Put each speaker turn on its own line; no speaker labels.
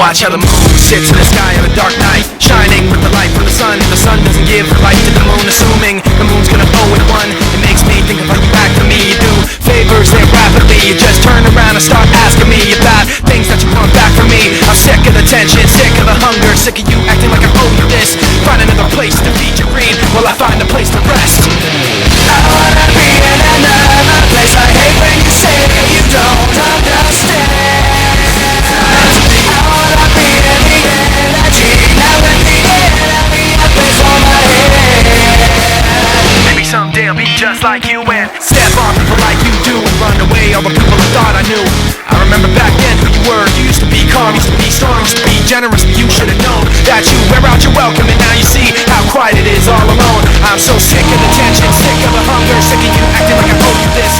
watch how the moon sits in the sky on a dark night, shining with the light from the sun. The sun doesn't give the light to the moon, assuming the moon's gonna owe it one. It makes me think of how you act for me. You do favors there rapidly, you just turn around and start asking me about things that you want back from me. I'm sick of the tension, sick of the hunger, sick of you acting like I owe you this. Find another place to feed your greed while I find a place to rest. I wanna be in another place. I hate when you say that you don't understand. I wanna be in the energy, now in the air, let me a place for my head. Maybe someday I'll be just like you and step on people like you do and run away all the people I thought I knew. I remember back then who you were. You used to be calm, used to be strong, used to be generous, but you should have known that you wear out your welcome, and now you see how quiet it is all alone. I'm so sick of the tension, sick of the hunger, sick of you acting like I owe you this.